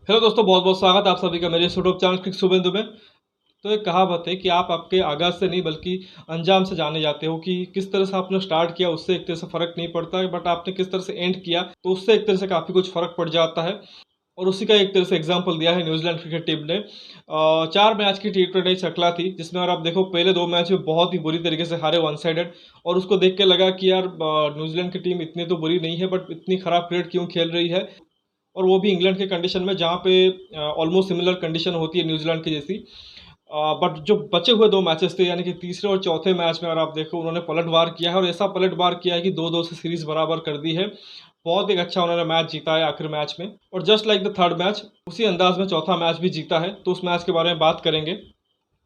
Hello दोस्तों, बहुत बहुत स्वागत है आप सभी का मेरे यूट्यूब चैनल क्रिक शुभेंदु में। तो एक कहावत है कि आप आपके आगाज़ से नहीं बल्कि अंजाम से जाने जाते हो कि किस तरह से आपने स्टार्ट किया उससे एक तरह से फ़र्क नहीं पड़ता है, बट आपने किस तरह से एंड किया तो उससे एक तरह से काफ़ी कुछ फ़र्क पड़ जाता है। और उसी का एक तरह से एग्जाम्पल दिया है न्यूजीलैंड क्रिकेट टीम ने। 4 मैच की T20 श्रृंखला थी जिसमें अगर आप देखो पहले 2 मैच में बहुत ही बुरी तरीके से हारे, वन साइडेड। और उसको देख के लगा कि यार न्यूजीलैंड की टीम इतनी तो बुरी नहीं है, बट इतनी ख़राब क्रिकेट क्यों खेल रही है, और वो भी इंग्लैंड के कंडीशन में जहाँ पे ऑलमोस्ट सिमिलर कंडीशन होती है न्यूजीलैंड की जैसी। बट जो बचे हुए 2 मैचेस थे यानी कि तीसरे और चौथे मैच में अगर आप देखो उन्होंने पलटवार किया है, और ऐसा पलटवार किया है कि 2-2 से सीरीज बराबर कर दी है। बहुत एक अच्छा उन्होंने मैच जीता है आखिर मैच में, और just like the third match उसी अंदाज में चौथा मैच भी जीता है। तो उस मैच के बारे में बात करेंगे।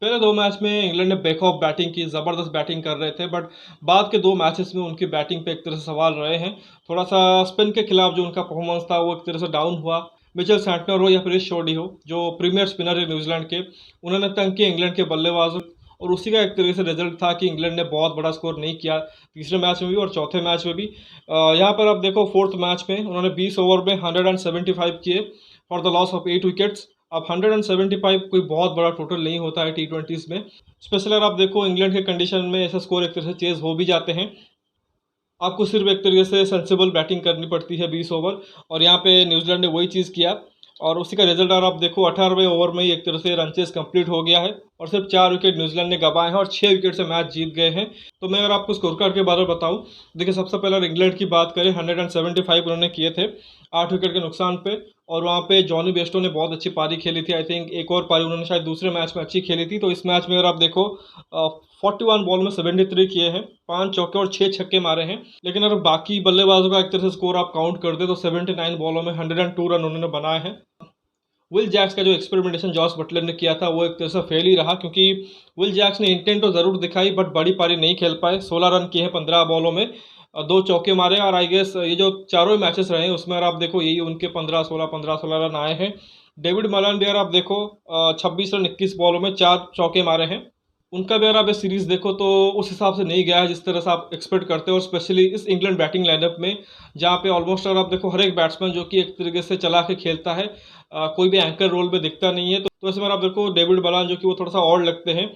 पहले 2 मैच में इंग्लैंड ने बेखौफ बैटिंग की, ज़बरदस्त बैटिंग कर रहे थे, बट बाद के 2 मैचेस में उनकी बैटिंग पे एक तरह से सवाल रहे हैं। थोड़ा सा स्पिन के खिलाफ जो उनका परफॉर्मेंस था वो एक तरह से डाउन हुआ। मिचेल सैंटनर हो या फिर शोडी हो, जो प्रीमियर स्पिनर है न्यूजीलैंड के, उन्होंने तंग किया इंग्लैंड के बल्लेबाजों। और उसी का एक तरीके से रिजल्ट था कि इंग्लैंड ने बहुत बड़ा स्कोर नहीं किया तीसरे मैच में भी और चौथे मैच में भी। यहाँ पर आप देखो फोर्थ मैच में उन्होंने 20 ओवर में 175 किए for the loss of 8 wickets. अब 175 कोई बहुत बड़ा टोटल नहीं होता है T20s में। स्पेशली अगर आप देखो इंग्लैंड के कंडीशन में ऐसा स्कोर एक तरह से चेज हो भी जाते हैं। आपको सिर्फ एक तरीके से सेंसिबल बैटिंग करनी पड़ती है 20 ओवर, और यहाँ पे न्यूजीलैंड ने वही चीज़ किया। और उसी का रिजल्ट अगर आप देखो 18वें ओवर में ही एक तरह से रन चेज कंप्लीट हो गया है, और सिर्फ 4 विकेट न्यूजीलैंड ने गंवाए हैं और 6 विकेट से मैच जीत गए हैं। तो मैं अगर आपको स्कोर कार्ड के बारे में बताऊं, देखिए सबसे पहले अगर इंग्लैंड की बात करें 175 उन्होंने किए थे 8 विकेट के नुकसान पे। और वहाँ पे जॉनी बेस्टो ने बहुत अच्छी पारी खेली थी। आई थिंक एक और पारी उन्होंने शायद दूसरे मैच में अच्छी खेली थी। तो इस मैच में अगर आप देखो 41 बॉल में 73 किए हैं, 5 चौके और 6 छक्के मारे हैं। लेकिन अगर बाकी बल्लेबाजों का एक तरह से स्कोर आप काउंट कर दे तो 79 बॉलों में 102 रन उन्होंने बनाए हैं। विल जैक्स का जो एक्सपेरिमेंटेशन जॉस बटलर ने किया था वो एक तरह से फेल ही रहा, क्योंकि विल जैक्स ने इंटेंट तो ज़रूर दिखाई बट बड़ी पारी नहीं खेल पाए। 16 रन किए हैं 15 बॉलों में, 2 चौके मारे। और आई गेस ये जो चारों मैचेस रहे हैं उसमें अगर आप देखो यही उनके 15-16 रन आए हैं। डेविड मलान भी अगर आप देखो 26 रन 21 बॉलों में 4 चौके मारे हैं। उनका भी अगर आप ये सीरीज देखो तो उस हिसाब से नहीं गया है जिस तरह से आप एक्सपेक्ट करते हो, और स्पेशली इस इंग्लैंड बैटिंग लाइनअप में जहाँ पे ऑलमोस्ट अगर आप देखो हर एक बैट्समैन जो कि एक तरीके से चला के खेलता है, कोई भी एंकर रोल में दिखता नहीं है। तो इसमें आप देखो डेविड बलान जो कि वो थोड़ा सा और लगते हैं।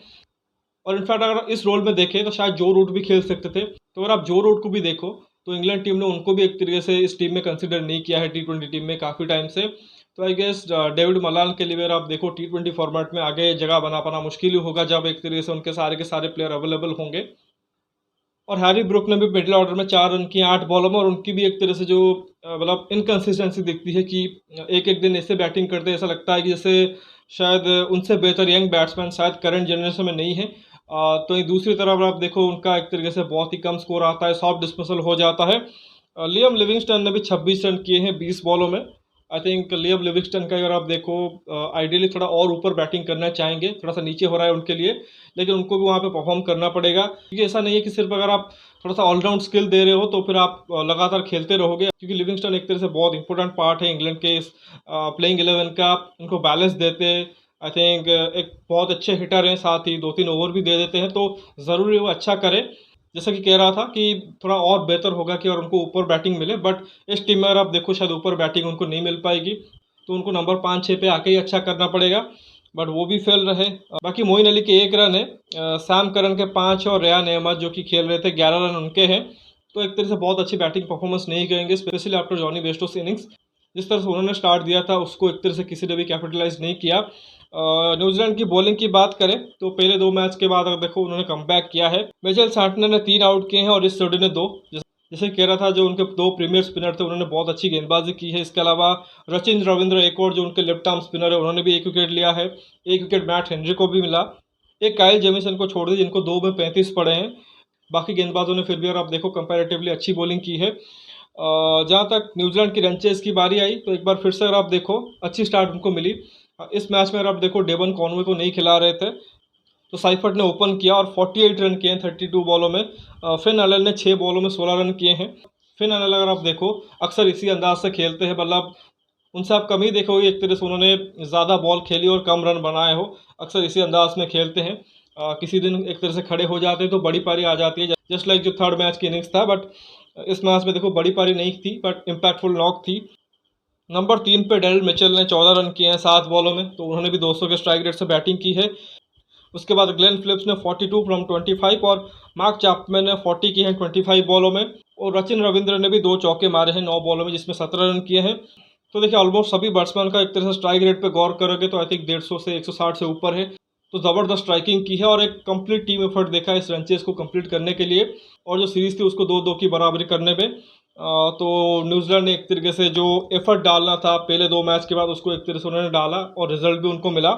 और इनफैक्ट अगर इस रोल में देखें तो शायद जो रूट भी खेल सकते थे। तो अगर आप जो रूट को भी देखो तो इंग्लैंड टीम ने उनको भी एक तरीके से इस टीम में कंसिडर नहीं किया है T20 टीम में काफ़ी टाइम से। तो आई गेस डेविड मलान के लिए अगर आप देखो T20 फॉर्मेट में आगे जगह बना पाना मुश्किल ही होगा जब एक तरीके से उनके सारे के सारे प्लेयर अवेलेबल होंगे। और हैरी ब्रुक ने भी मिडिल ऑर्डर में 4 रन किए 8 बॉलों में, और उनकी भी एक तरह से जो मतलब इनकन्सिस्टेंसी दिखती है कि एक एक दिन ऐसे बैटिंग करते हैं ऐसा लगता है कि जैसे शायद उनसे बेहतर यंग बैट्समैन शायद करंट जनरेशन में नहीं है। तो ये दूसरी तरफ आप देखो उनका एक तरीके से बहुत ही कम स्कोर आता है, सॉफ्ट डिस्मिसल हो जाता है। लियम लिविंगस्टन ने भी 26 रन किए हैं 20 बॉलों में। आई थिंक लियम लिविंगस्टन का अगर आप देखो आइडियली थोड़ा और ऊपर बैटिंग करना चाहेंगे, थोड़ा सा नीचे हो रहा है उनके लिए। लेकिन उनको भी वहाँ पे परफॉर्म करना पड़ेगा, क्योंकि ऐसा नहीं है कि सिर्फ अगर आप थोड़ा सा ऑलराउंड स्किल दे रहे हो तो फिर आप लगातार खेलते रहोगे, क्योंकि लिविंगस्टन एक तरह से बहुत इंपॉर्टेंट पार्ट है इंग्लैंड के इस प्लेइंग 11 का। उनको बैलेंस देते हैं। आई थिंक एक बहुत अच्छे हिटर हैं, साथ ही 2-3 ओवर भी दे देते हैं। तो ज़रूरी है वो अच्छा करे। जैसा कि कह रहा था कि थोड़ा और बेहतर होगा कि और उनको ऊपर बैटिंग मिले, बट इस टीम में अगर आप देखो शायद ऊपर बैटिंग उनको नहीं मिल पाएगी। तो उनको नंबर 5-6 पे आके ही अच्छा करना पड़ेगा, बट वो भी फेल रहे। बाकी मोइन अली के 1 रन है, सैम करन के 5 और रेयान अहमद जो कि खेल रहे थे 11 रन उनके हैं। तो एक तरह से बहुत अच्छी बैटिंग परफॉर्मेंस नहीं करेंगे, स्पेशली आफ्टर जॉनी बेस्टोस इनिंग्स। जिस तरह से उन्होंने स्टार्ट दिया था उसको एक तरह से किसी ने भी कैपिटलाइज नहीं किया। न्यूजीलैंड की बॉलिंग की बात करें तो पहले 2 मैच के बाद अगर देखो उन्होंने कमबैक किया है। मिचेल सैंटनर ने 3 आउट किए हैं और इस जोड़ी ने 2। जैसे कह रहा था जो उनके 2 प्रीमियर स्पिनर थे उन्होंने बहुत अच्छी गेंदबाजी की है। इसके अलावा रचिन रविंद्र एक और जो उनके लेफ्ट आर्म स्पिनर है उन्होंने भी 1 विकेट लिया है। 1 विकेट मैट हेनरी को भी मिला। एक काइल जेमिसन को छोड़ दी जिनको 2 में 35 पड़े हैं। बाकी गेंदबाजों ने फिर भी अगर आप देखो कंपैरेटिवली अच्छी बॉलिंग की है। जहाँ तक न्यूजीलैंड की रन चेज की बारी आई तो एक बार फिर से अगर आप देखो अच्छी स्टार्ट उनको मिली। इस मैच में अगर आप देखो डेवन कॉनवे को नहीं खिला रहे थे, तो साइफर्ट ने ओपन किया और 48 रन किए हैं 32 बॉलों में। फिन अलेल ने 6 बॉलों में 16 रन किए हैं। फिन अलेल अगर आप देखो अक्सर इसी अंदाज से खेलते हैं, मतलब उनसे आप कम ही देखोगे एक तरह से उन्होंने ज़्यादा बॉल खेली और कम रन बनाए हो। अक्सर इसी अंदाज में खेलते हैं। किसी दिन एक तरह से खड़े हो जाते हैं तो बड़ी पारी आ जाती है, जस्ट लाइक जो थर्ड मैच की इनिंग्स था। बट इस मैच में देखो बड़ी पारी नहीं थी बट इम्पैक्टफुल नॉक थी। नंबर 3 पे डेरिल मिचेल ने 14 रन किए हैं 7 बॉलों में, तो उन्होंने भी 200 के स्ट्राइक रेट से बैटिंग की है। उसके बाद ग्लेन फिलिप्स ने 42 फ्रॉम 25 और मार्क चैपमैन ने 40 किए हैं 25 बॉलों में। और सचिन रविंद्र ने भी 2 चौके मारे हैं 9 बॉलों में, जिसमें 17 रन किए हैं। तो देखिए ऑलमोस्ट सभी बैट्समैन का एक तरह से स्ट्राइक रेट पे गौर करोगे तो आई थिंक 150 से 160 से ऊपर है। तो ज़बरदस्त स्ट्राइकिंग की है और एक कंप्लीट टीम एफर्ट देखा है इस रनचेस को कंप्लीट करने के लिए। और जो सीरीज़ थी उसको 2-2 की बराबरी करने में तो न्यूजीलैंड ने एक तरीके से जो एफर्ट डालना था पहले 2 मैच के बाद उसको एक तरह से उन्होंने डाला और रिजल्ट भी उनको मिला।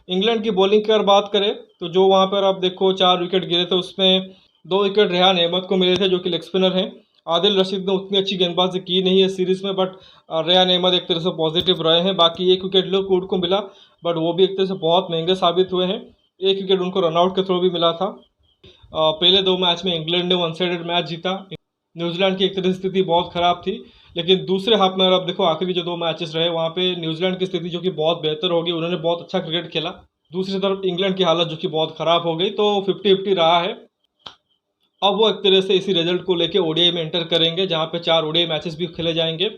इंग्लैंड की बॉलिंग की अगर बात करें तो जो वहाँ पर आप देखो 4 विकेट गिरे थे, उसमें 2 विकेट रेहान अहमद को मिले थे जो कि लेग स्पिनर हैं। आदिल रशीद ने उतनी अच्छी गेंदबाजी की नहीं है सीरीज़ में, बट रेहान अहमद एक तरह से पॉजिटिव रहे हैं। बाकी 1 विकेट लुक वुड को मिला, बट वो भी एक तरह से बहुत महंगे साबित हुए हैं। 1 विकेट उनको रनआउट के थ्रू भी मिला था। पहले 2 मैच में इंग्लैंड ने 1 साइडेड मैच जीता। न्यूजीलैंड की एक तरह से स्थिति बहुत ख़राब थी, लेकिन दूसरे हाफ में अगर आप देखो आखिरी जो 2 मैचेस रहे वहाँ पे न्यूजीलैंड की स्थिति जो कि बहुत बेहतर होगी, उन्होंने बहुत अच्छा क्रिकेट खेला। दूसरी तरफ इंग्लैंड की हालत जो कि बहुत ख़राब हो गई, तो 50-50 रहा है। अब वो एक तरह से इसी रिजल्ट को लेके ओडीआई में एंटर करेंगे, जहाँ पे 4 ओडीआई मैचेस भी खेले जाएंगे।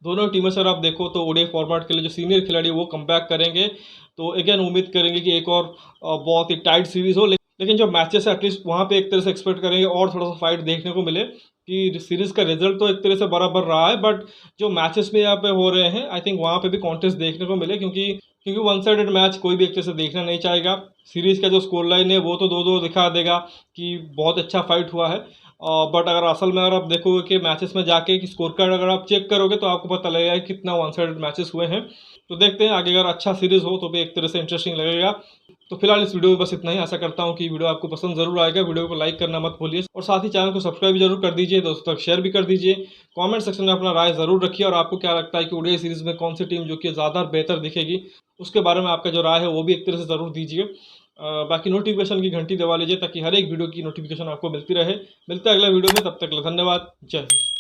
दोनों टीमों से अगर आप देखो तो ओडीआई फॉर्मेट के लिए जो सीनियर खिलाड़ी वो कमबैक करेंगे, तो अगेन उम्मीद करेंगे कि एक और बहुत ही टाइट सीरीज़ हो। लेकिन जो मैचेस है एटलीस्ट वहाँ पे एक तरह से एक्सपेक्ट करेंगे और थोड़ा सा फाइट देखने को मिले कि सीरीज़ का रिजल्ट तो एक तरह से बराबर रहा है, बट जो मैचेस में यहाँ पे हो रहे हैं आई थिंक वहाँ पे भी कॉन्टेस्ट देखने को मिले, क्योंकि 1 साइडेड मैच कोई भी एक तरह से देखना नहीं चाहेगा। सीरीज़ का जो स्कोर लाइन है वो तो 2-2 दिखा देगा कि बहुत अच्छा फाइट हुआ है। बट अगर असल में अगर आप देखोगे कि मैचेस में जाके कि स्कोर कार्ड अगर आप चेक करोगे तो आपको पता लगेगा कि कितना 1 साइडेड मैचेस हुए हैं। तो देखते हैं आगे, अगर अच्छा सीरीज़ हो तो भी एक तरह से इंटरेस्टिंग लगेगा। तो फिलहाल इस वीडियो में बस इतना ही। आशा करता हूँ कि वीडियो आपको पसंद जरूर आएगा। वीडियो को लाइक करना मत भूलिए और साथ ही चैनल को सब्सक्राइब भी जरूर कर दीजिए, दोस्तों तक शेयर भी कर दीजिए। कमेंट सेक्शन में अपना राय ज़रूर रखिए और आपको क्या लगता है कि ओडीआई सीरीज़ में कौन सी टीम जो कि ज़्यादा बेहतर दिखेगी, उसके बारे में आपका जो राय है वो भी एक तरह से ज़रूर दीजिए। बाकी नोटिफिकेशन की घंटी दबा लीजिए ताकि हर एक वीडियो की नोटिफिकेशन आपको मिलती रहे। मिलते हैं अगला वीडियो में, तब तक के लिए धन्यवाद। जय हिंद।